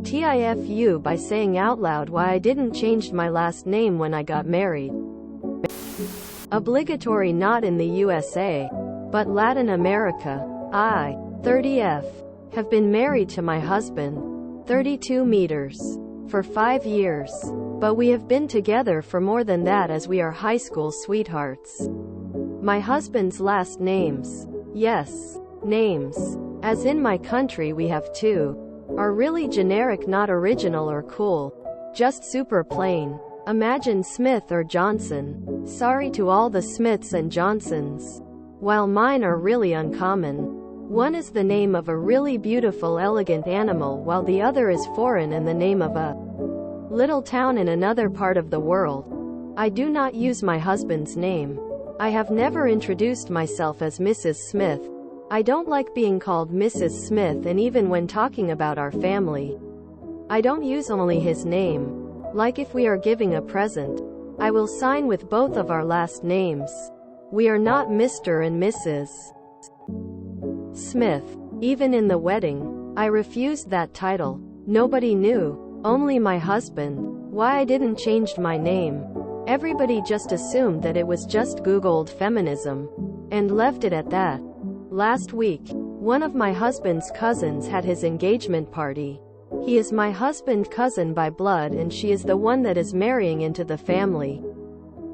TIFU by saying out loud why I didn't change my last name when I got married. Obligatory not in the USA, but Latin America. I, 30F, have been married to my husband, 32 meters, for 5 years. But we have been together for more than that as we are high school sweethearts. My husband's last names, yes, names, as in my country we have two, are really generic, not original or cool, just super plain. Imagine Smith or Johnson. Sorry to all the Smiths and Johnsons. While mine are really uncommon. One is the name of a really beautiful, elegant animal, while the other is foreign and the name of a little town in another part of the world. I do not use my husband's name. I have never introduced myself as Mrs. Smith. I don't like being called Mrs. Smith, and even when talking about our family, I don't use only his name. Like if we are giving a present, I will sign with both of our last names. We are not Mr. and Mrs. Smith. Even in the wedding, I refused that title. Nobody knew, only my husband, why I didn't change my name. Everybody just assumed that it was just Googled feminism, and left it at that. Last week, one of my husband's cousins had his engagement party. He is my husband's cousin by blood, and she is the one that is marrying into the family.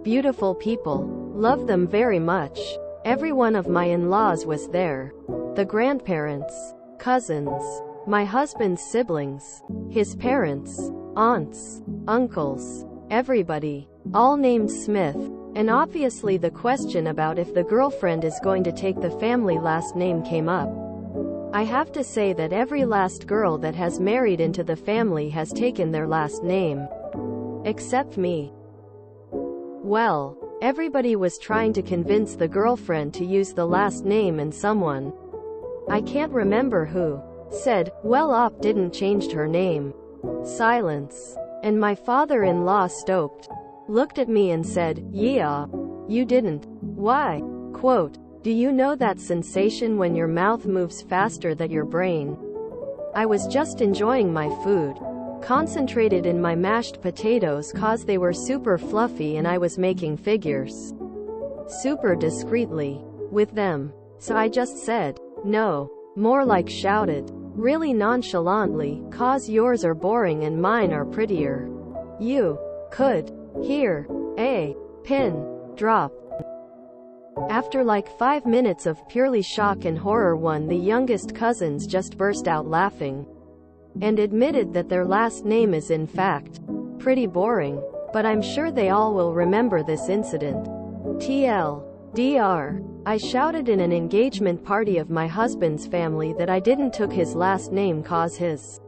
Beautiful people. Love them very much. Every one of my in-laws was there. The grandparents, cousins, my husband's siblings, his parents, aunts, uncles, everybody, all named Smith. And obviously the question about if the girlfriend is going to take the family last name came up. I have to say that every last girl that has married into the family has taken their last name. Except me. Well, everybody was trying to convince the girlfriend to use the last name, and someone, I can't remember who, said, well, op didn't changed her name. Silence. And my father-in-law looked at me and said, yeah, you didn't. Why? Quote, do you know that sensation when your mouth moves faster than your brain? I was just enjoying my food, concentrated in my mashed potatoes cause they were super fluffy, and I was making figures super discreetly with them. So I just said, no, more like shouted, really nonchalantly, cause yours are boring and mine are prettier. You could hear a pin drop. After like 5 minutes of purely shock and horror, one the youngest cousins just burst out laughing and admitted that their last name is in fact pretty boring, but I'm sure they all will remember this incident. TLDR. I shouted in an engagement party of my husband's family that I didn't took his last name cause his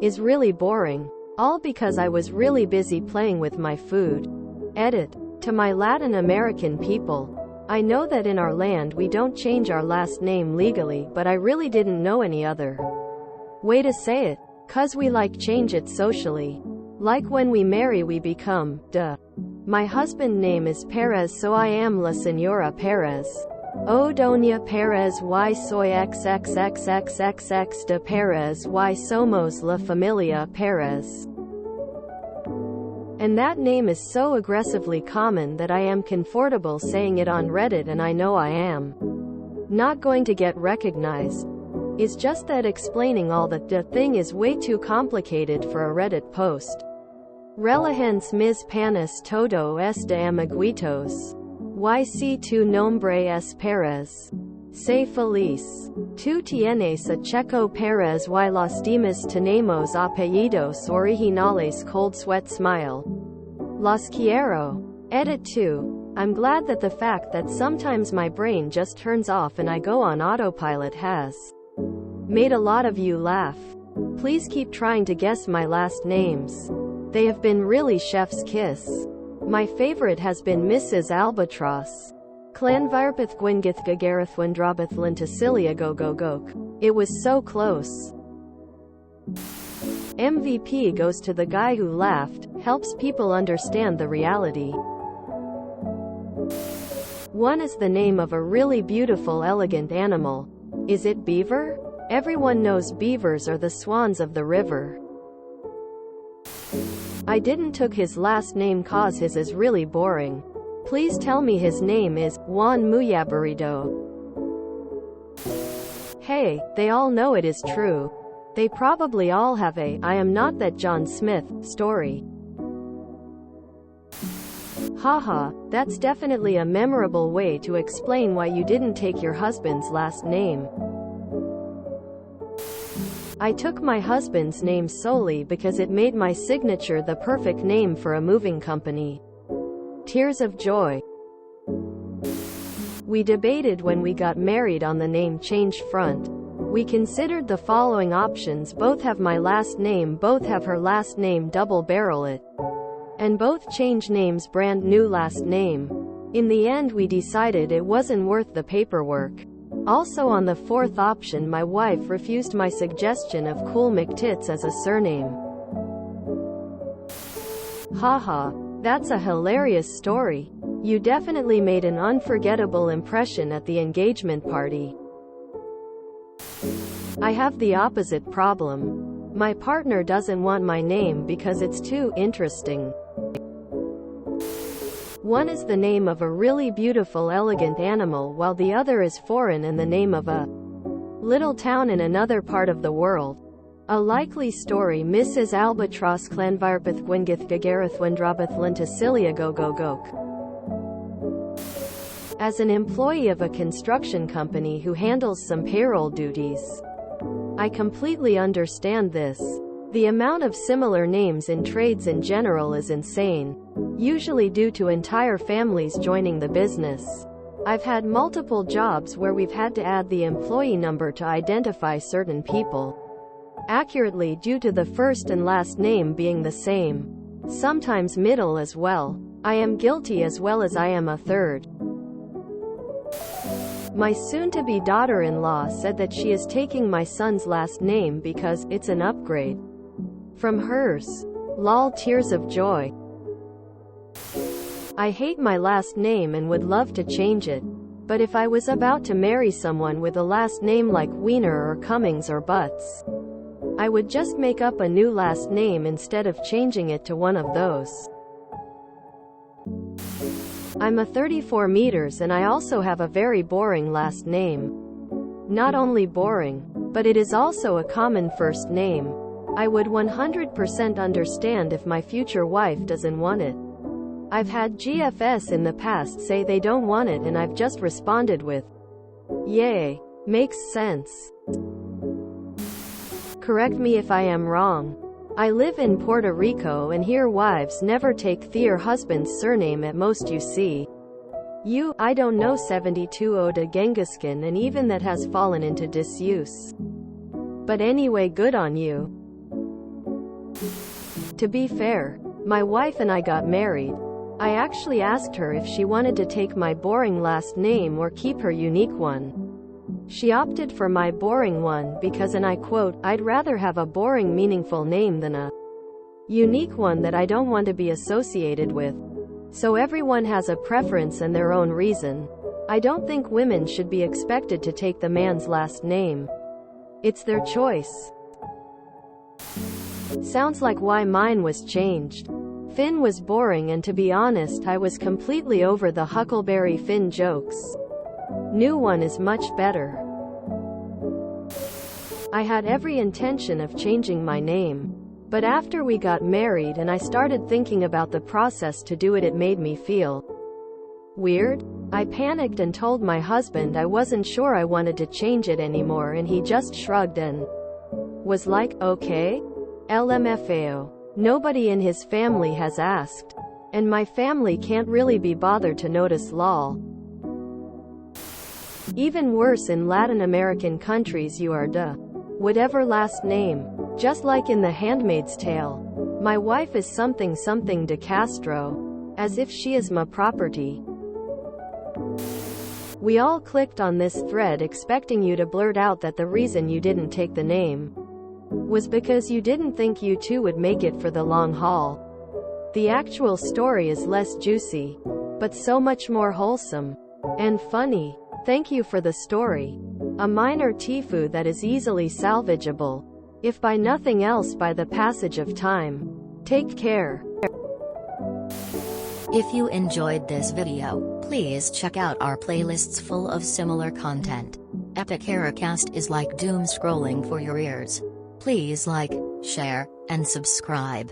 is really boring. All because I was really busy playing with my food. Edit. To my Latin American people. I know that in our land we don't change our last name legally, but I really didn't know any other way to say it. Cause we like change it socially. Like when we marry we become, duh. My husband name is Perez, so I am La Señora Perez. O Doña Perez y soy XXXXXX de Perez y somos la familia Perez. And that name is so aggressively common that I am comfortable saying it on Reddit, and I know I am not going to get recognized. It's just that explaining all the thing is way too complicated for a Reddit post. Relajens mis panas todo este amiguitos. YC tu nombre es Perez. Sé feliz. Tú tienes a Checo Perez y los demás tenemos apellidos originales. Cold sweat smile. Los quiero. Edit 2. I'm glad that the fact that sometimes my brain just turns off and I go on autopilot has made a lot of you laugh. Please keep trying to guess my last names. They have been really chef's kiss. My favorite has been Mrs. Albatross. Clanvirpith Gwyngyth Gagareth Wendrabith Lintasilia Go Go Gok. It was so close. MVP goes to the guy who laughed, helps people understand the reality. One is the name of a really beautiful, elegant animal. Is it beaver? Everyone knows beavers are the swans of the river. I didn't took his last name cause his is really boring. Please tell me his name is Juan Muyaburido. Hey, they all know it is true. They probably all have a "I am not that John Smith" story. Haha, that's definitely a memorable way to explain why you didn't take your husband's last name. I took my husband's name solely because it made my signature the perfect name for a moving company. Tears of joy. We debated when we got married on the name change front. We considered the following options: both have my last name, both have her last name, double barrel it, and both change names, brand new last name. In the end we decided it wasn't worth the paperwork. Also on the fourth option, my wife refused my suggestion of Cool McTits as a surname. Haha, that's a hilarious story. You definitely made an unforgettable impression at the engagement party. I have the opposite problem. My partner doesn't want my name because it's too interesting. One is the name of a really beautiful, elegant animal, while the other is foreign and the name of a little town in another part of the world. A likely story: Mrs. Albatross Clanvirpith Gwyngyth Gagareth Wendrabith Lenticilia Gogogok. As an employee of a construction company who handles some payroll duties, I completely understand this. The amount of similar names in trades in general is insane, usually due to entire families joining the business. I've had multiple jobs where we've had to add the employee number to identify certain people accurately due to the first and last name being the same. Sometimes middle as well. I am guilty as well as I am a third. My soon-to-be daughter-in-law said that she is taking my son's last name because it's an upgrade from hers. Lol, tears of joy. I hate my last name and would love to change it, but if I was about to marry someone with a last name like Wiener or Cummings or Butts, I would just make up a new last name instead of changing it to one of those. I'm a 34 meters and I also have a very boring last name. Not only boring, but it is also a common first name. I would 100% understand if my future wife doesn't want it. I've had GFS in the past say they don't want it and I've just responded with, "Yay. Makes sense." Correct me if I am wrong. I live in Puerto Rico and here wives never take their husband's surname at most. You see. I don't know 72 Oda Genghis-Khan, and even that has fallen into disuse. But anyway, good on you. To be fair, my wife and I got married. I actually asked her if she wanted to take my boring last name or keep her unique one. She opted for my boring one because, and I quote, "I'd rather have a boring meaningful name than a unique one that I don't want to be associated with." So everyone has a preference and their own reason. I don't think women should be expected to take the man's last name. It's their choice. Sounds like why mine was changed. Finn was boring, and to be honest, I was completely over the Huckleberry Finn jokes. New one is much better. I had every intention of changing my name. But after we got married and I started thinking about the process to do it, it made me feel weird. I panicked and told my husband I wasn't sure I wanted to change it anymore, and he just shrugged and was like, "Okay. LMFAO. Nobody in his family has asked. And my family can't really be bothered to notice, lol." Even worse, in Latin American countries you are whatever last name. Just like in The Handmaid's Tale. My wife is something something de Castro. As if she is my property. We all clicked on this thread expecting you to blurt out that the reason you didn't take the name was because you didn't think you two would make it for the long haul. The actual story is less juicy, but so much more wholesome and funny. Thank you for the story. A minor TIFU that is easily salvageable, if by nothing else by the passage of time. Take care. If you enjoyed this video, please check out our playlists full of similar content. Epic Errorcast is like doom scrolling for your ears. Please like, share, and subscribe.